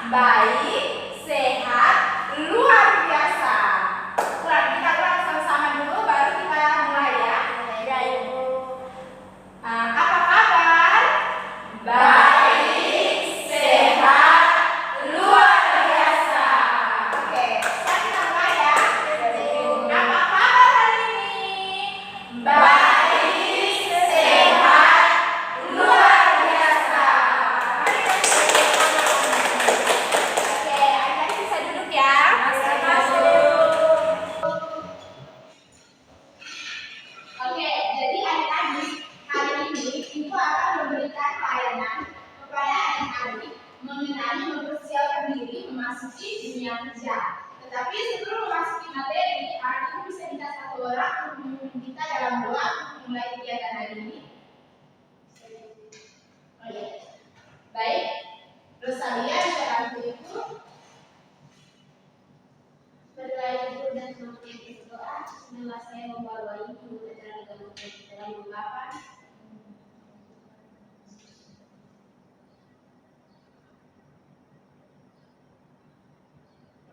baik, sehat, luar biasa. Kita ulang sama-sama dulu, baru kita mulai ya. Ya Ibu. Apa kabar? Baik, sehat, luar biasa. Oke, sekarang kita mulai ya. Apa kabar hari ini? Baik, sehat, luar biasa. Oke, adik-adik bisa duduk ya. Oke, jadi adik-adik hari ini Ibu akan memberikan pelajaran kepada adik-adik mengenai mempersiapkan diri memasuki dunia kerja. Tetapi sebelum memasuki materi, Ibu bisa minta satu orang untuk memimpin kita dalam doa untuk memulai kegiatan hari ini. Oke, baik. Rosalia, silakan Ibu. Berdoa Ibu dan teman-teman berdoa. Semoga saya membawa Ibu acara dalam dalam ungkapan.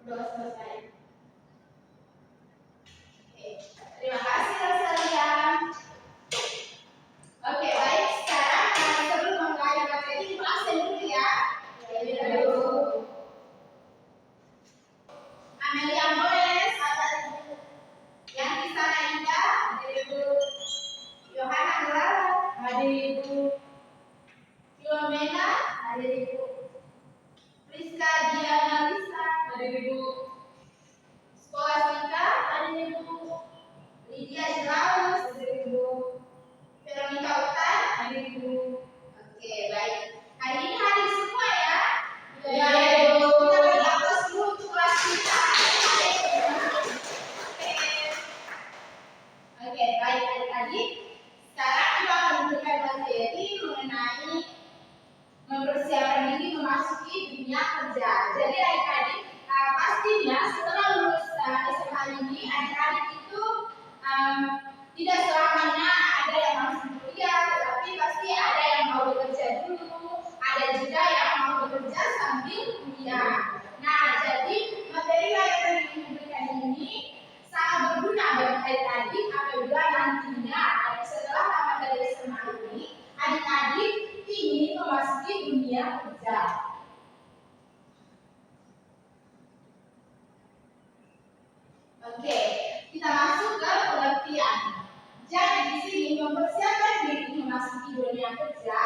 Berdoa selesai. Oke, terima kasih Rosalia. Oke, baik. Sekarang sebelum memulai materi, Ibu absen dulu ya. Amelia Moles, ada Ibu. Yang di sana Indah, ada Ibu. Yohana Gelar, ada Ibu. Filomena, ada Ibu. Rizka Diana Lisa, ada Ibu. Skolastika, ada Ibu. Lydia Jelaus, ada Ibu. Veronica Utan, ada Ibu. Oke, baik. Hari ini hadir semua ya? Ya, Ibu. Kita beri aplaus dulu untuk kelas kita. Oke, baik adik-adik. Sekarang kita akan memberikan materi mengenai mempersiapkan diri memasuki dunia kerja. Jadi adik-adik, pastinya setelah lulus SMA ini, adik-adik itu tidak selamanya ada yang langsung kuliah, tetapi pasti ada yang mau bekerja dulu, ada juga yang mau bekerja sambil kuliah. Nah, jadi materi yang diberikan ini sangat berguna bagi adik-adik apabila nantinya setelah tamat dari SMA ini, adik-adik ingin memasuki dunia kerja. Oke, kita masuk ke pengertian. Jadi di sini mempersiapkan diri memasuki dunia kerja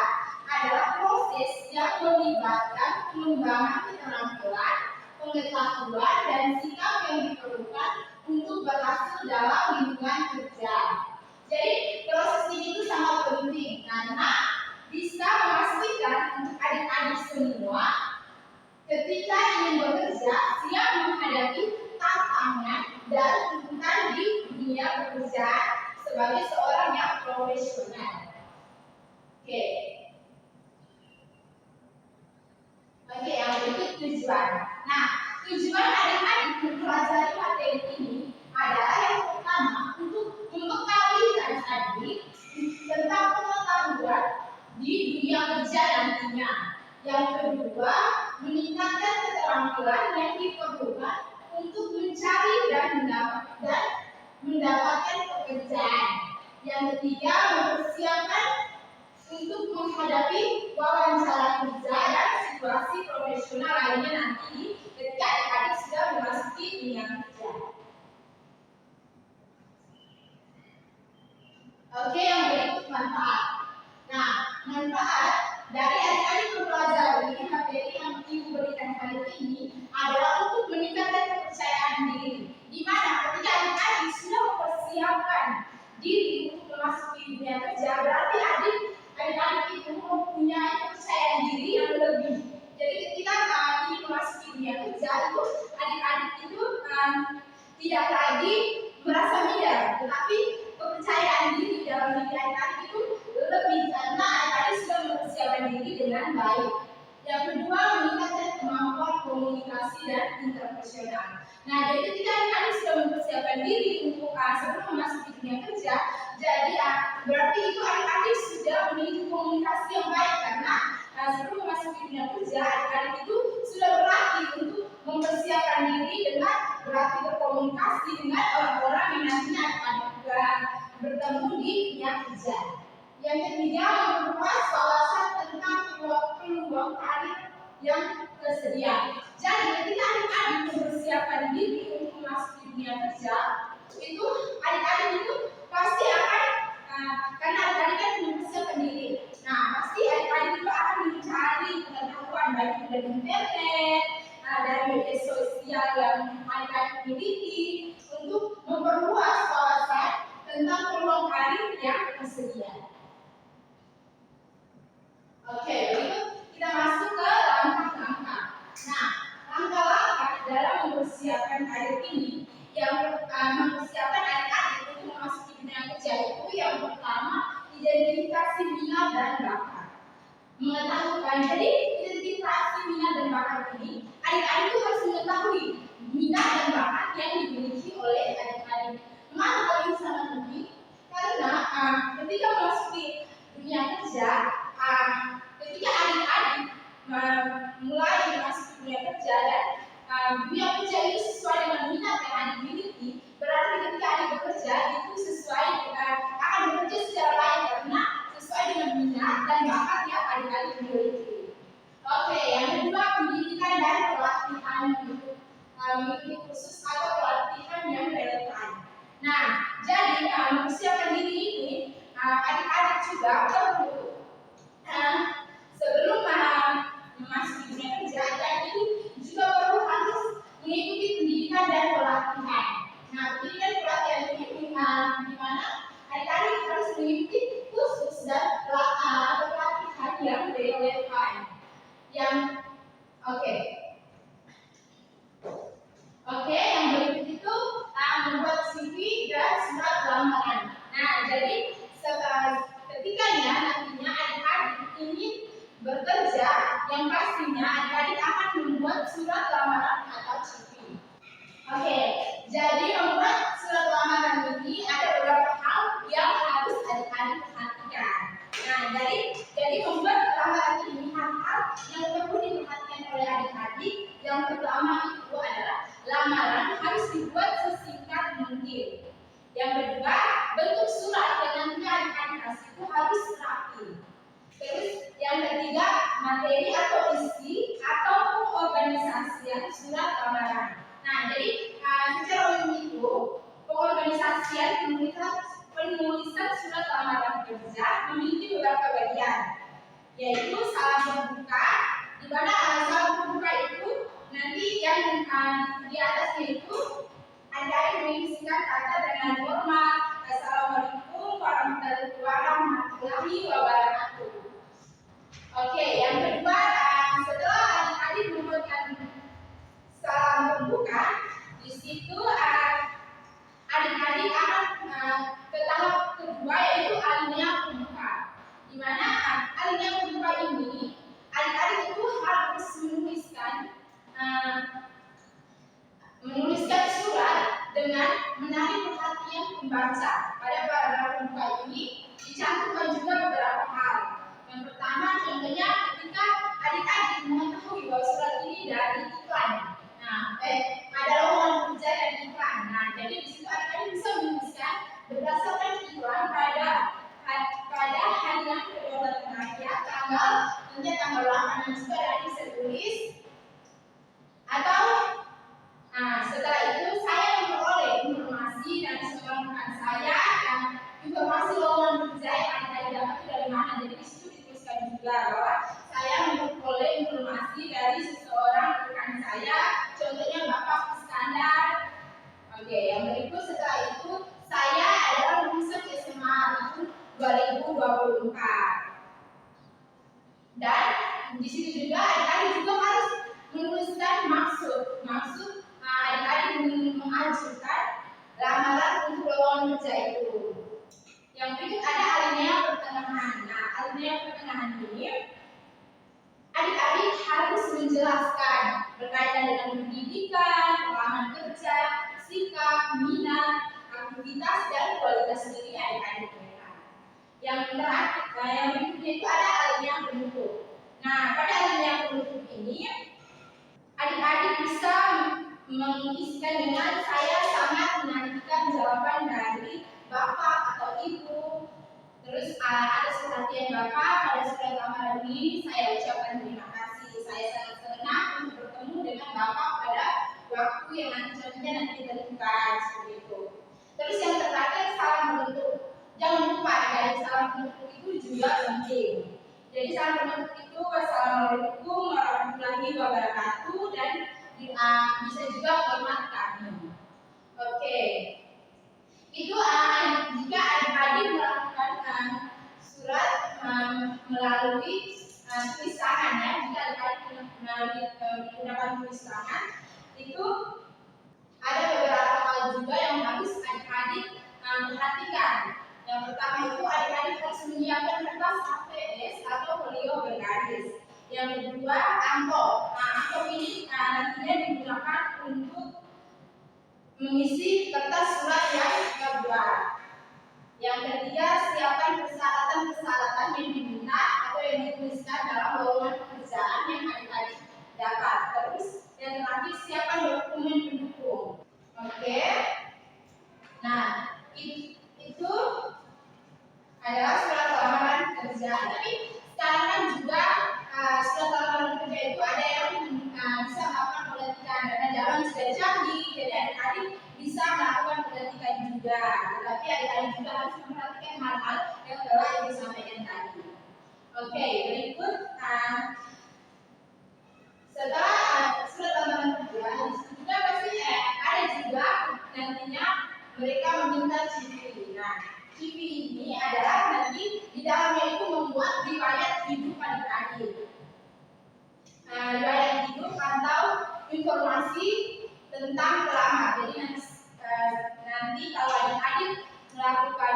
adalah proses yang melibatkan pengembangan keterampilan, pengetahuan, dan sikap yang diperlukan untuk berhasil dalam lingkungan kerja. Jadi proses ini itu sangat penting karena bisa memastikan untuk adik-adik semua ketika ingin bekerja siap menghadapi tantangan dan tuntutan di dunia pekerjaan sebagai seorang yang profesional. Oke. Oke, yang berikut tujuan. Nah, tujuan adik-adik mempelajari materi ini adalah yang pertama untuk membekali adik-adik tentang pengetahuan di dunia kerja nantinya. Yang kedua, meningkatkan keterampilan yang diperlukan untuk mencari dan mendapatkan pekerjaan. Yang ketiga, mempersiapkan untuk menghadapi wawancara kerja dan situasi profesional lainnya nanti ketika adik-adik sudah memasuki dunia kerja. Oke, yang berikut manfaat. Nah, manfaat dari adik-adik mempelajari materi yang Ibu berikan kali ini adalah untuk meningkatkan kepercayaan diri. Di mana ketika adik-adik sudah mempersiapkan diri untuk memasuki dunia kerja, berarti adik-adik itu mempunyai kepercayaan diri yang lebih. Jadi ketika ingin memasuki dunia kerja itu adik-adik itu tidak lagi merasa minder, tetapi kepercayaan diri dalam diri adik-adik itu lebih karena adik-adik sudah mempersiapkan diri dengan baik. Yang kedua, meningkatkan kemampuan komunikasi dan interpersonal. Nah, jadi ketika adik-adik sudah mempersiapkan diri untuk sebelum memasuki dunia kerja, jadi berarti itu adik-adik sudah memiliki komunikasi yang baik karena sebelum memasuki dunia kerja, adik-adik itu sudah berlatih yang tersedia. Jadi ketika adik-adik mempersiapkan diri untuk memasuki dunia kerja, itu adik-adik itu pasti akan karena adik-adik kan mempersiapkan diri. Nah, pasti adik-adik itu akan mencari pengetahuan baik itu dari internet, dari media sosial yang adik-adik miliki untuk memperluas wawasan tentang peluang karir yang tersedia. Oke, begitu kita masuk ke langkah-langkah. Nah, langkah-langkah dalam mempersiapkan karir ini yang mempersiapkan adik-adik untuk memasuki dunia kerja itu yang pertama identifikasi minat dan bakat. Mengetahui, jadi identifikasi minat dan bakat ini adik-adik itu harus mengetahui minat dan bakat yang dimiliki oleh adik-adik. Mengapa hal ini sangat penting? Karena ketika memasuki dunia kerja, ketika adik-adik mulai memasuki dunia kerja dan dunia kerja itu sesuai dengan minat yang adik miliki, berarti ketika adik bekerja itu sesuai dengan akan bekerja secara baik karena sesuai dengan minat dan bakat yang adik-adik miliki. Oke, yang kedua pendidikan dan pelatihan untuk mengikuti kursus atau pelatihan yang relevan. Nah, jadi mempersiapkan diri ini adik-adik juga perlu sebelum memasuki dunia kerja, adik-adik itu juga perlu harus mengikuti pendidikan dan pelatihan. Nah, pendidikan dan pelatihan ini di mana adik-adik harus mengikuti kursus dan pelatihan yang relevan. Yang yang berikut itu membuat CV dan surat lamaran. Nah, jadi ketikanya nantinya adik-adik ingin bekerja, yang pastinya adik-adik akan membuat surat lamaran atau CV. Jadi membuat surat lamaran ini ada beberapa hal yang harus adik-adik perhatikan. Nah, jadi membuat lamaran ini hal-hal yang perlu diperhatikan oleh adik-adik. Yang pertama itu adalah lamaran harus dibuat sesingkat mungkin. Yang kedua, bentuk surat yang nantinya adik-adik kasih itu harus rapi. Terus yang ketiga, materi atau isi atau pengorganisasian surat lamaran. Nah, jadi secara umum itu pengorganisasian penulisan surat lamaran kerja memiliki beberapa bagian, yaitu salam pembuka, di mana salam pembuka itu nanti yang di atasnya itu adik-adik mengisikan kata dengan formal. Assalamualaikum warahmatullahi wabarakatuh. Yang kedua, setelah adik-adik membuatkan salam pembuka, di situ adik-adik akan ke tahap kedua, yaitu alinea pembuka. Di mana alinea pembuka ini adik-adik itu harus menuliskan surat dengan menarik perhatian pembaca. Pada paragraf pembuka ini dicantumkan juga beberapa hal. Yang pertama, contohnya ketika adik-adik mengetahui bahwa surat ini dari iklan. Ada lowongan kerja dari iklan. Nah, jadi di situ adik-adik bisa menuliskan berdasarkan iklan pada hari yang kedua terakhir, tanggal 8 dan juga adik bisa tulis. Atau setelah itu saya memperoleh informasi dari seorang rekan saya dan informasi lowongan kerja yang adik-adik dapat itu dari mana. Jadi di situ dituliskan juga bahwa saya memperoleh informasi dari seseorang rekan saya, contohnya Bapak Iskandar. Yang berikut setelah itu saya adalah lulusan SMA tahun 2024. Dan di situ juga adik-adik juga harus menuliskan maksud adik-adik mengajukan lamaran untuk lowongan kerja itu. Yang berikut ada alinea pertengahan. Nah, alinea pertengahan ini adik-adik harus menjelaskan berkaitan dengan pendidikan, pengalaman kerja, sikap, minat, aktivitas dan kualitas diri adik-adik mereka. Yang terakhir, yang berikutnya itu ada alinea penutup. Nah, pada alinea penutup ini adik-adik bisa mengisikan dengan saya sangat menantikan jawaban dari Bapak atau Ibu. Terus atas perhatian Bapak pada surat lamaran ini saya ucapkan terima kasih. Saya sangat berdampak pada waktu yang nantinya ditentukan seperti itu. Terus yang terakhir salam penutup. Jangan lupa dari salam penutup itu juga penting. Jadi salam penutup itu wassalamualaikum warahmatullahi wabarakatuh dan bisa juga hormat kami. Oke. Itu jika adik-adik melakukan surat melalui tulis tangan ya, jika adik-adik menggunakan tulis tangan itu ada beberapa hal juga yang harus adik-adik perhatikan. Yang pertama itu adik-adik harus menyiapkan kertas APS atau folio bergaris. Yang kedua amplop. Amplop ini nantinya digunakan untuk mengisi kertas surat yang terbuat. Yang ketiga, siapkan persyaratan-persyaratan yang diminta atau yang dituliskan dalam lowongan pekerjaan yang adik-adik dapat. Terus yang terakhir, siapkan dokumen pendukung. Oke. Nah, itu adalah surat lamaran kerja. Tapi sekarang kan juga surat lamaran kerja itu ada yang bisa melakukan pengetikan karena zaman sudah canggih, jadi adik-adik bisa melakukan pengetikan juga. Tetapi adik-adik juga harus memperhatikan hal-hal yang telah ibu sampaikan tadi. Oke, berikut setelah surat lamaran kerja, juga pasti ada juga nantinya mereka meminta CV. Nah, CV ini adalah nanti di dalamnya itu membuat riwayat hidup adik-adik. Riwayat hidup atau informasi tentang pelamar. Jadi nanti kalau adik-adik melakukan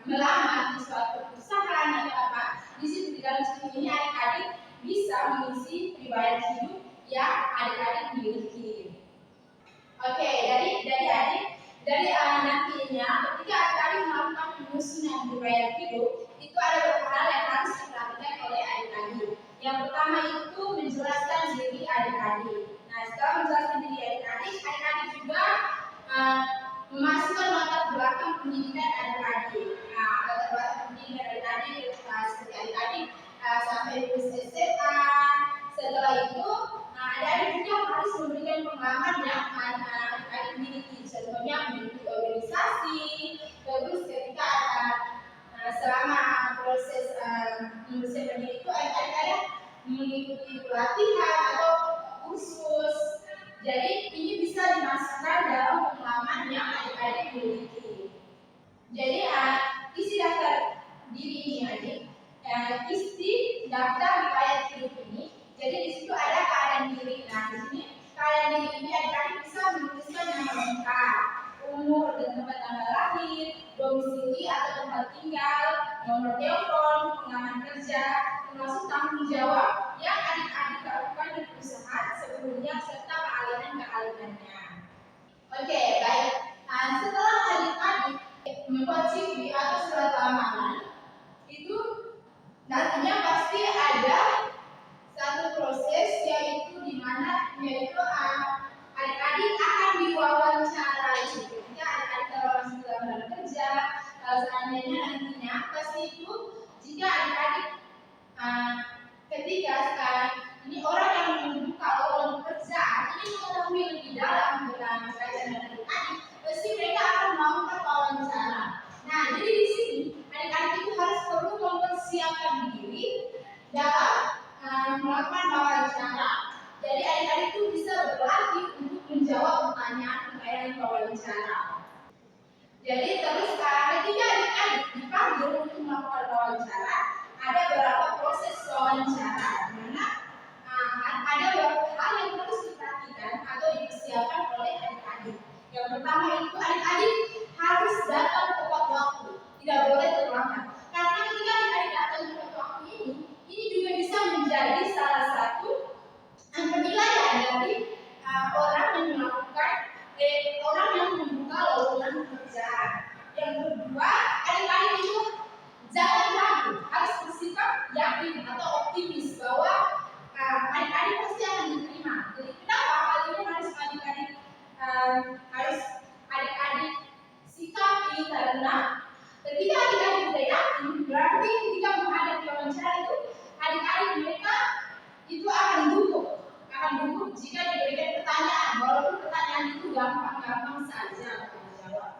melamar di suatu perusahaan atau apa, di situ di dalam CV ini adik-adik bisa mengisi riwayat hidup yang adik-adik miliki. Oke, dari nantinya ketika adik-adik melakukan penyusunan riwayat hidup, itu ada beberapa hal yang harus diperhatikan oleh adik-adik. Yang pertama itu menjelaskan diri adik-adik. Nah, setelah menjelaskan diri adik-adik, adik-adik juga memasukkan latar belakang pendidikan adik-adik. Nah, latar belakang pendidikan adik-adik seperti adik-adik sampai lulus SMA. Setelah itu, adik-adik juga harus memberikan pengalaman yang adik-adik miliki. Contohnya memiliki organisasi, terus ketika selama proses mempersiapkan diri itu adik-adik mengikuti pelatihan atau kursus. Jadi ini bisa dimasukkan dalam pengalaman yang adik-adik miliki. Jadi isi daftar diri ini adik, isi daftar riwayat hidup ini. Jadi di situ ada keadaan diri. Nah di sini keadaan diri ini adik-adik bisa menuliskan nama lengkap, umur dan tempat tanggal lahir, domisili atau tempat tinggal, nomor telepon, pengalaman kerja, termasuk tanggung jawab yang adik-adik lakukan di perusahaan sebelumnya serta kealihannya. Oke, baik. Setelah adik-adik membuat CV atau surat lamaran, itu nantinya pasti ada satu proses yaitu di mana adik-adik akan diwawancarai. Ketika adik-adik dalam lamaran kerja, seandainya nantinya pasti itu jika adik-adik ketika ini orang yang membuka lowongan pekerjaan ini mengetahui lebih dalam tentang kajian adik-adik, pasti mereka akan melakukan wawancara. Nah, jadi di sini adik-adik itu harus perlu mempersiapkan diri dalam melakukan wawancara. Jadi adik-adik itu bisa berlatih untuk menjawab pertanyaan wawancara. Jadi terus ketika adik-adik dipanggil untuk melakukan wawancara, ada beberapa proses wawancara, di mana ada beberapa hal yang harus diperhatikan atau dipersiapkan oleh adik-adik. Yang pertama itu adik-adik harus datang tepat waktu, tidak boleh terlambat. Karena ketika adik-adik datang tepat waktu ini juga bisa menjadi salah satu penilaian dari orang yang melakukan orang yang membuka lowongan pekerjaan. Yang kedua, adik-adik itu jangan ragu, harus bersikap yakin atau optimis bahwa adik-adik pasti akan diterima. Jadi kenapa hal ini harus adik-adik akan gugup jika diberikan pertanyaan, walaupun pertanyaan itu gampang-gampang saja untuk menjawab.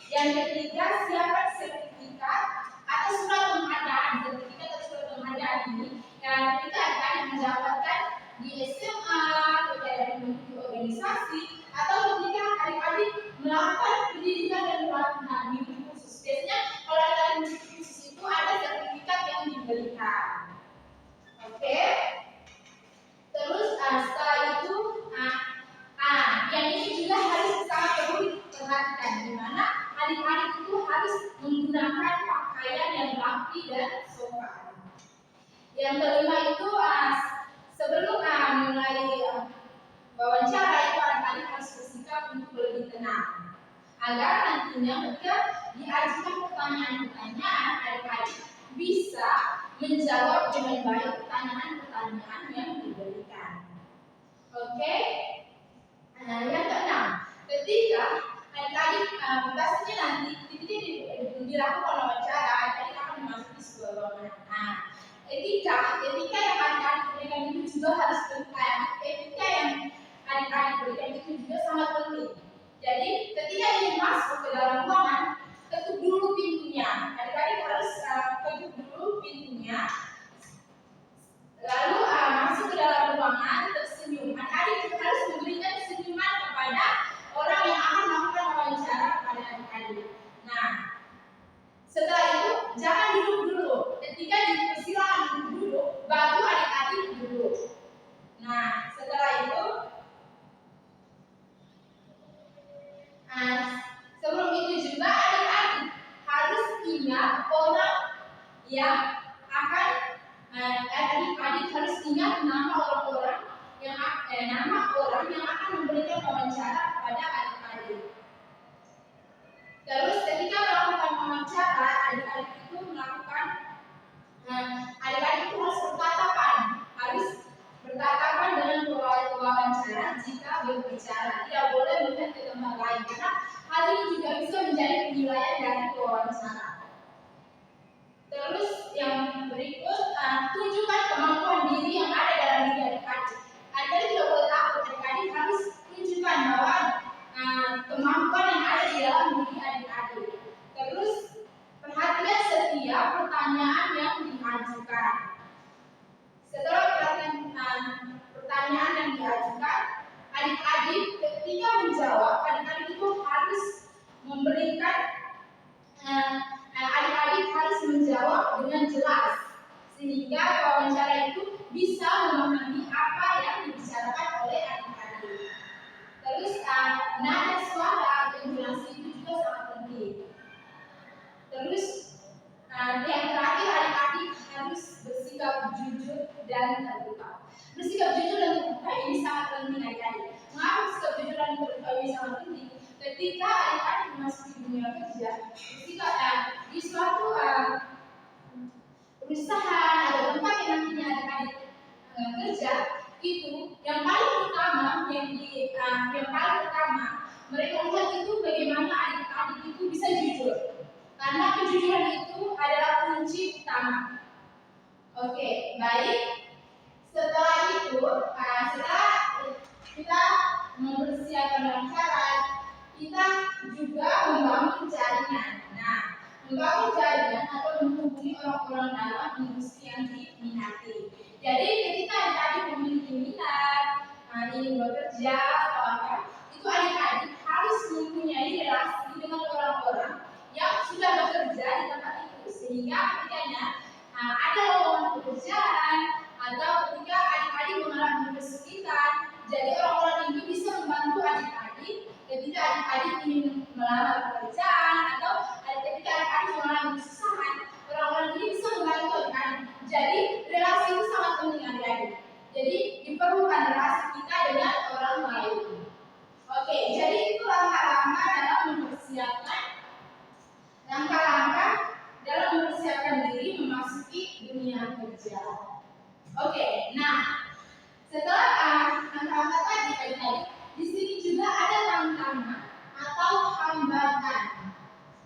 Yang ketiga, siapkan sertifikat atau surat penghargaan. Sertifikat atau surat penghargaan ini yang ketika akan mendapatkan di SMA, ketika di organisasi, atau ketika adik-adik melakukan pendidikan dan pelatihan di khusus. Biasanya kalau ada khusus itu ada sertifikat yang diberikan. Oke. Terus setelah itu yang ini juga harus sangat perlu diperhatikan, di mana adik-adik itu harus menggunakan pakaian yang rapi dan sopan. Yang kelima itu sebelum mulai wawancara itu adik-adik harus bersikap untuk lebih tenang, agar nantinya ketika diajukan pertanyaan-pertanyaan adik-adik bisa menjawab dengan baik pertanyaan-pertanyaan yang diberikan. Oke. Yang keenam, ketika adik-adik pastinya nanti ketika dilakukan wawancara, adik-adik akan memasuki sebuah ruangan. Etika yang adik-adik berikan itu juga harus penting. Etika yang adik-adik berikan itu juga sangat penting. Jadi ketika ingin masuk ke dalam ruangan, ketuk dulu pintunya. Adik-adik harus ketuk dulu pintunya. Lalu masuk ke dalam ruangan, tersenyum. Adik-adik juga harus memberikan senyuman kepada orang yang akan melakukan wawancara kepada adik-adik. Nah, setelah itu jangan duduk dulu. Ketika dipersilakan duduk, baru adik-adik duduk. Nah, setelah itu sebelum itu juga adik-adik harus ingat orang yang akan adik-adik harus ingat nama orang yang akan memberikan wawancara kepada adik-adik. Terus ketika melakukan wawancara, adik-adik itu adik-adik itu harus bertatapan dengan pewawancara jika berbicara. Tidak boleh melihat ke tempat lain karena hal ini juga bisa menjadi penilaian dari pewawancara. Terus yang berikut, tunjukkan kemampuan diri yang ada dalam diri adik-adik. Adik-adik tidak boleh takut, adik-adik harus tunjukkan bahwa kemampuan yang ada di dalam diri adik-adik. Terus perhatikan setiap pertanyaan yang diajukan. Setelah pertanyaan yang diajukan, adik-adik ketika menjawab, adik-adik itu harus memberikan adik-adik harus menjawab dengan jelas sehingga wawancara itu bisa memahami apa yang dibicarakan oleh adik-adik. Terus nada suara atau intonasi itu juga sangat penting. Terus yang terakhir, adik-adik harus bersikap jujur dan terbuka. Bersikap jujur dan terbuka ini sangat penting adik-adik. Mengapa bersikap jujur dan terbuka ini sangat penting? Ketika adik-adik memasuki dunia kerja, di suatu perusahaan atau tempat yang nantinya adik-adik kerja, itu yang paling utama mereka lihat itu bagaimana adik-adik itu bisa jujur, karena kejujuran itu adalah kunci utama. Oke, baik. Setelah itu, setelah kita mempersiapkan wawancara, kita juga membangun jaringan. Nah, membangun jaringan atau menghubungi orang-orang dalam industri yang diminati. Jadi ketika adik-adik memiliki minat, ingin bekerja atau apa, itu adik-adik harus mempunyai relasi dengan orang-orang yang sudah bekerja di tempat itu, sehingga ketika ada lowongan pekerjaan atau ketika adik-adik mengalami kesulitan, jadi orang-orang ini bisa membantu adik-adik ketika adik-adik ingin melamar pekerjaan atau ketika adik-adik mengalami kesusahan, orang-orang ini bisa membantu adik-adik. Jadi relasi itu sangat penting adik-adik. Jadi diperlukan relasi kita dengan orang lain. Oke, jadi itu langkah-langkah dalam mempersiapkan diri memasuki dunia kerja. Oke, nah setelah langkah-langkah tadi adik-adik, di sini juga ada tantangan atau hambatan.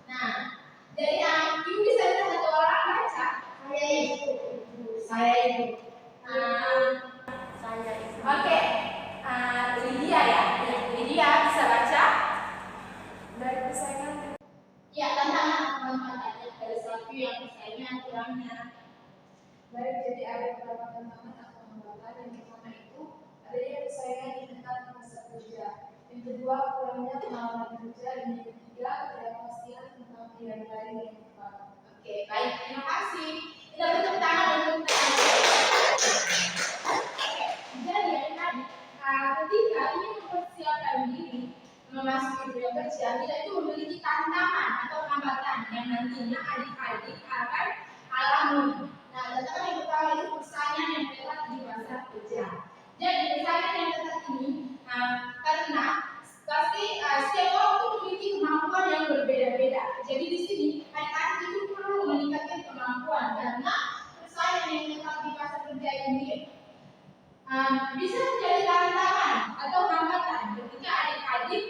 Nah, jadi ibu bisa lihat satu orang baca. Saya ibu. Saya itu. Oke, kedua, kurangnya pengalaman kerja, dan yang ketiga, ketidakpastian tentang pilihan karir yang tepat. Oke, baik, terima kasih. Kita bertepuk tangan untuk jadi adik-adik, ketika ingin mempersiapkan diri memasuki dunia kerja, kita itu memiliki tantangan atau hambatan yang nantinya adik-adik akan alami. Nah, tantangan yang pertama itu persaingan yang ketat di pasar kerja. Jadi persaingan yang ketat ini karena pasti setiap orang itu memiliki kemampuan yang berbeda-beda. Jadi di sini adik-adik itu perlu meningkatkan kemampuan karena persaingan yang ketat di pasar kerja ini bisa menjadi tantangan atau hambatan ketika adik-adik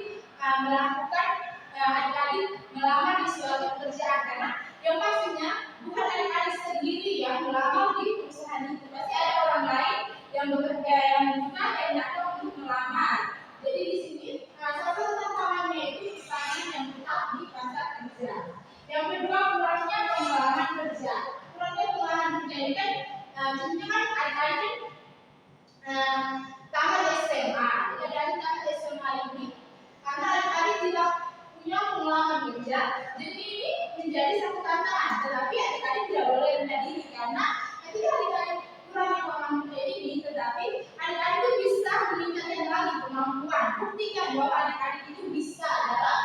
melamar di suatu pekerjaan, karena yang pastinya bukan adik-adik sendiri yang melamar di perusahaan itu, pasti ada orang lain yang bekerja yang juga yang datang untuk melamar. Jadi di sini salah satu tantangannya itu persaingan yang ketat di pasar kerja. Yang kedua, kurangnya pengalaman kerja. Kurangnya pengalaman kerja ini kan contohnya kan adik-adik tamat SMA, jadi tamat SMA ini karena adik-adik tidak punya pengalaman kerja, jadi ini menjadi satu tantangan. Tetapi adik-adik tidak boleh rendah diri karena ketika adik-adik kurangnya pengalaman kerja ini, tetapi adik-adik itu bisa meningkatkan lagi kemampuan. Buktikan bahwa adik-adik itu bisa dalam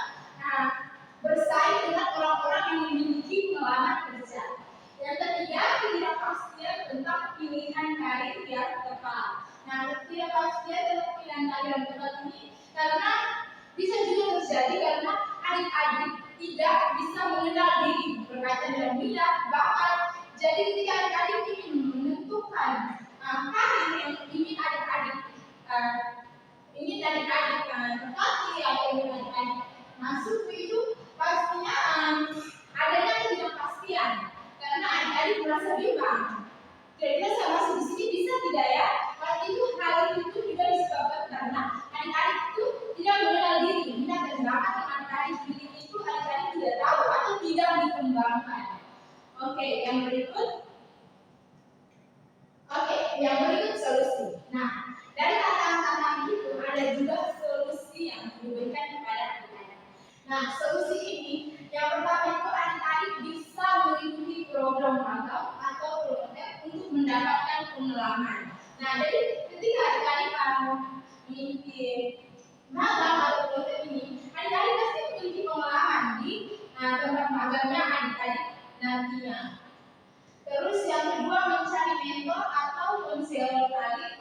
bersaing dengan orang-orang yang memiliki pengalaman kerja. Yang ketiga, ketidakpastian tentang pilihan karir yang tepat. Nah, ketidakpastian tentang pilihan karir yang tepat ini karena bisa juga terjadi karena adik-adik tidak bisa mengenal diri berkaitan dengan minat, bakat. Jadi ketika adik-adik ingin menentukan karir yang ingin adik-adik tepati atau ingin adik-adik masuk itu, pastinya adanya ketidakpastian karena adik-adik merasa bimbang. Kira-kira saya masuk di sini bisa tidak ya? Hal itu juga disebabkan karena adik-adik itu tidak mengenal diri, minat dan bakat yang adik-adik miliki itu adik-adik tidak tahu atau tidak dikembangkan. Oke, yang berikut solusi. Nah, dari tantangan itu ada juga solusi yang diberikan kepada adik-adik. Nah, solusi ini yang pertama itu adik-adik bisa mengikuti program magang atau program untuk mendapatkan pengalaman. Nah, jadi ketika adik-adik mengikuti magang atau program ini, adik-adik pasti memiliki pengalaman di tempat magangnya adik-adik nantinya. Terus yang kedua, mencari mentor atau konselor karir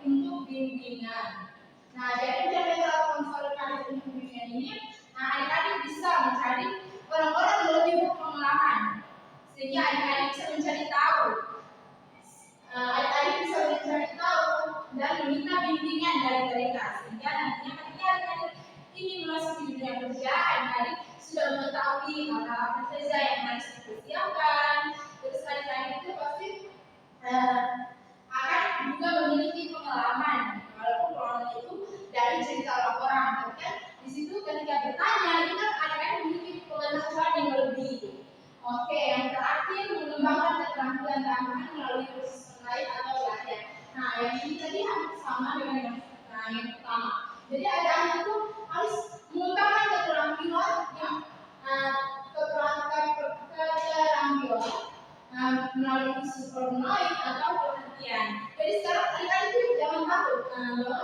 untuk bimbingan. Nah, jadi mencari mentor atau konselor karir untuk bimbingan ini, adik-adik bisa mencari orang-orang yang lebih berpengalaman sehingga adik-adik bisa mencari tahu. Adik-adik bisa mencari tahu dan meminta bimbingan dari mereka sehingga nantinya ketika adik-adik ingin masuk di dunia kerja, adik-adik sudah mengetahui apa saja yang harus dipersiapkan. Terus adik-adik itu pasti akan juga memiliki pengalaman, walaupun pengalaman itu dari cerita orang-orang. Kan di situ ketika bertanya itu kan adik-adik memiliki pengetahuan yang lebih. Oke, yang terakhir, mengembangkan keterampilan tambahan melalui kursus lain atau latihan. Nah, yang ini tadi hampir sama dengan yang pertama. Jadi adik-adik itu harus mengembangkan keterampilan yang melalui kursus online atau pelatihan. Jadi sekarang adik-adik itu jangan takut bahwa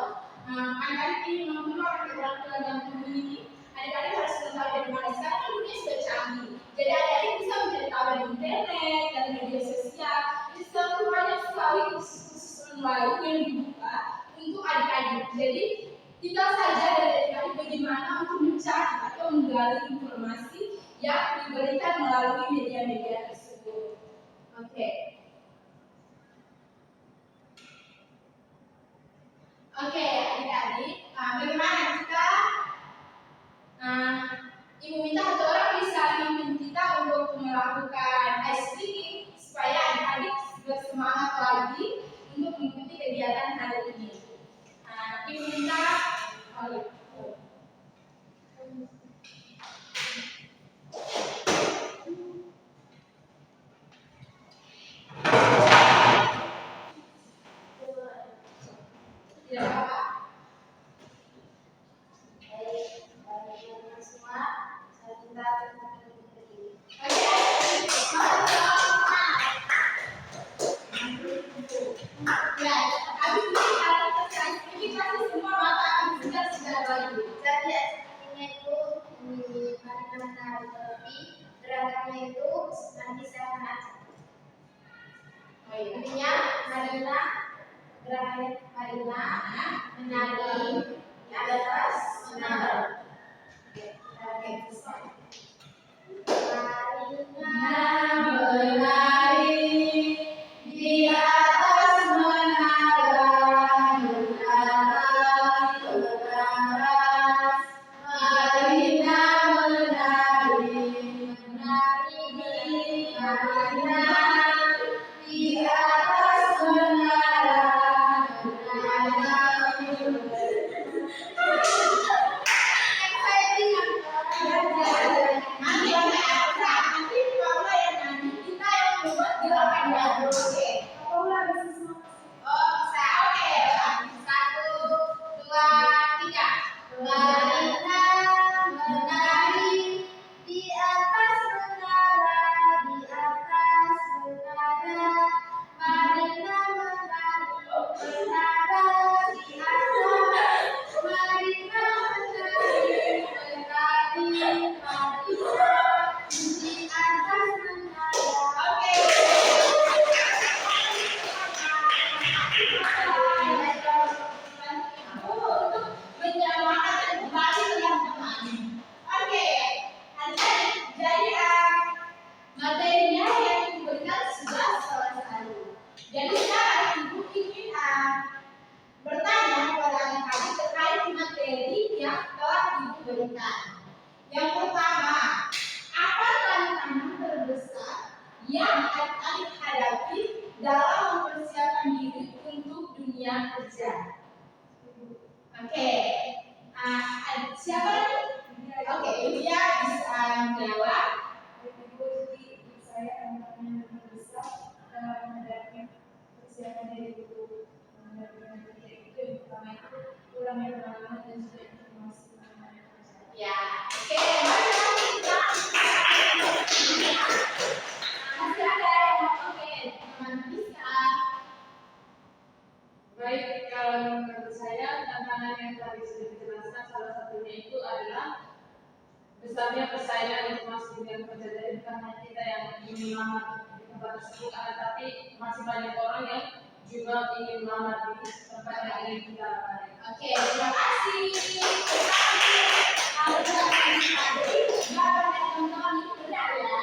adik-adik ingin mengembangkan keterampilan yang dimiliki. Adik-adik harus mengetahui dari mana. Sekarang kan dunia sudah canggih. Jadi adik-adik bisa mencari tahu di internet dan media sosial. Jadi selalu banyak sekali kursus online yang dibuka untuk adik-adik. Jadi tinggal saja dari adik-adik bagaimana untuk mencari atau menggali informasi yang diberikan melalui media-media tersebut. Oke, adik-adik, bagaimana kita Ibu minta satu orang bisa pimpin kita untuk melakukan ice breaking supaya adik-adik bersemangat lagi untuk mengikuti kegiatan hari ini. Ibu minta tidak apa-apa. Marina menari di atas menara. Oke, Marina menari di atas menara, menara keras. Marina menari, menari Marina di atas menara, menara exciting nanti Paula yang nyanyi, kita yang membuat gerakan baru. Oke, Paula bisa. Oh bisa, oke. Satu, dua, tiga. Marina menari di atas menara, di atas menara. Marina menari menara di atas. Marina menari Marina di atas menara. Oke. Untuk menyamakan dan kembali teman-teman. Oke, jadi materinya yang diberikan sudah selesai. Jadi sekarang ibu ingin bertanya kepada adik-adik terkait materi yang telah ibu berikan. Yang pertama, apa tantangan terbesar yang adik-adik hadapi dalam mempersiapkan diri untuk dunia kerja? Oke, siapa nih? Oke, Yulia bisa menjawab. Jadi saya tantangan terbesar dalam menghadapi persiapan diri untuk menghadapi kerja itu yang pertama itu kurangnya pengalaman dan juga informasi mengenai kerja. Ya, oke, mari kita masih ada yang oke, teman bisa. Baik, kalau menurut saya tantangan yang tadi sudah dijelaskan salah satunya itu adalah besarnya persaingan untuk masuk dunia kerja. Jadi bukan hanya kita yang ingin melamar di tempat tersebut, tapi masih banyak orang yang juga ingin melamar di tempat yang ingin kita lamar. Oke, terima kasih. Jawaban teman-teman itu benar ya.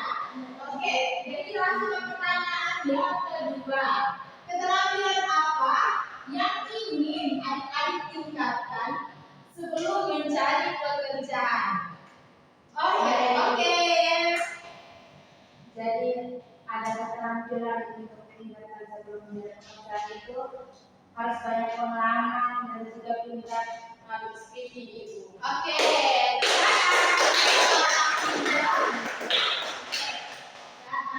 Oke, jadi langsung ke pertanyaan yang kedua. Keterampilan apa yang ingin adik-adik tingkatkan sebelum mencari pekerjaan? Oke. Jadi ada keterampilan untuk tingkatan sebelum mencari pekerjaan itu harus banyak pengalaman dan juga pintar public speaking itu. Oke.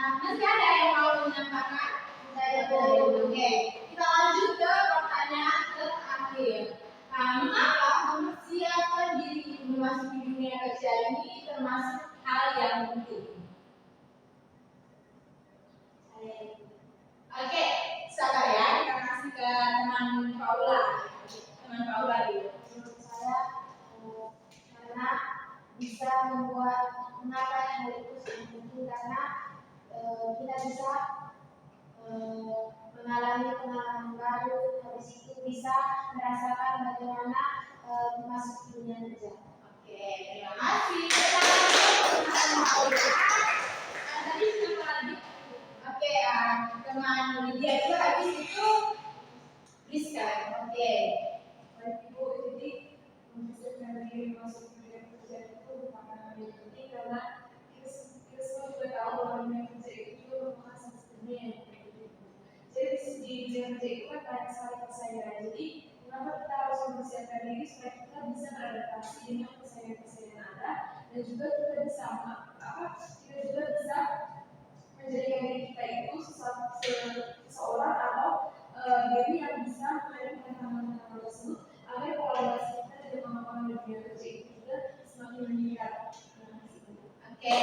Masih ada yang mau menyampaikan? Oke. Kita lanjut ke pertanyaan terakhir. Mengapa mempersiapkan diri memasuki dunia kerja ini termasuk hal yang penting? Oke, sabar ya. Kita kasih ke teman Paula. Teman Paula dulu. Menurut saya karena bisa membuat mengapa hal itu sangat penting karena kita bisa mengalami pengalaman baru, habis itu bisa merasakan bagaimana masuk dunia kerja. Oke, terima kasih. Tadi siapa lagi? Oke, teman Lydia juga habis itu Rizka. Oke. Baik Ibu, jadi mempersiapkan diri masuk dunia kerja itu bukan hal yang penting karena kita semua juga tahu bahwa dunia kerja itu juga merupakan salah satunya yang penting. Jadi di dunia kerja itu kan banyak sekali persaingan. Jadi kenapa kita harus mempersiapkan diri supaya kita bisa beradaptasi dengan persaingan-persaingan yang ada dan juga kita bisa menjadikan diri kita itu seseorang atau diri yang bisa menghadapi tantangan-tantangan tersebut agar kolaborasi kita dan kemampuan dunia kerja itu juga semakin meningkat. Oke,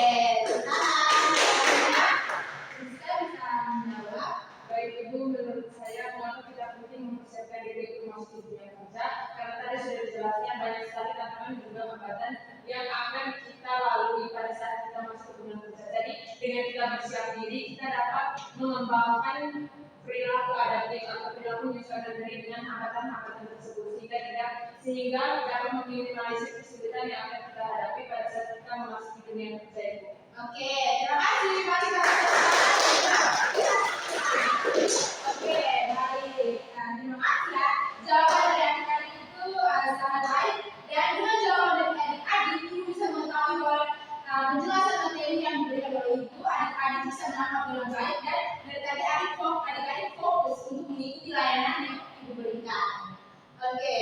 Rizka bisa menjawab. Baik Ibu, menurut saya mengapa kita penting mempersiapkan diri untuk masuk ke dunia kerja karena tadi sudah dijelaskan banyak sekali tantangan dan juga hambatan yang akan kita lalui pada saat kita masuk ke dunia kerja. Jadi dengan kita bersiap diri kita dapat mengembangkan perilaku adaptif atau perilaku menyesuaikan diri dengan hambatan-hambatan tersebut sehingga dapat meminimalisir kesulitan yang akan kita hadapi pada saat kita memasuki dunia kerja itu. Oke, terima kasih. Mari kita Oke, baik. Nah, terima kasih ya. Jawaban dari adik-adik itu sangat baik dan dengan jawaban dari adik-adik ibu bisa mengetahui bahwa penjelasan materi yang diberikan oleh ibu, adik-adik bisa menangkap dengan baik dan dari adik-adik fokus untuk mengikuti layanan yang ibu berikan. Oke.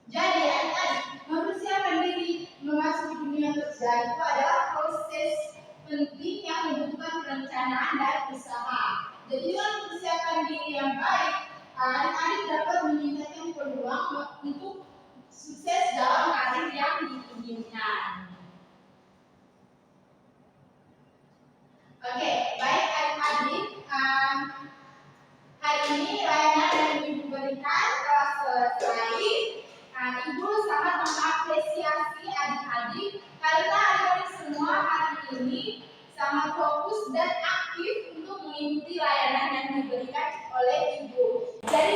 Jadi adik-adik mempersiapkan diri memasuki dunia kerja itu adalah proses penting yang membutuhkan perencanaan dan usaha. Jadi dengan mempersiapkan diri yang baik, adik-adik dapat meningkatkan peluang untuk sukses dalam karir yang diinginkan. Oke, baik adik-adik, hari ini layanan yang ibu berikan telah selesai. Ibu sangat mengapresiasi adik-adik karena adik-adik semua hari ini sangat fokus dan aktif untuk mengikuti layanan yang diberikan oleh ibu. Jadi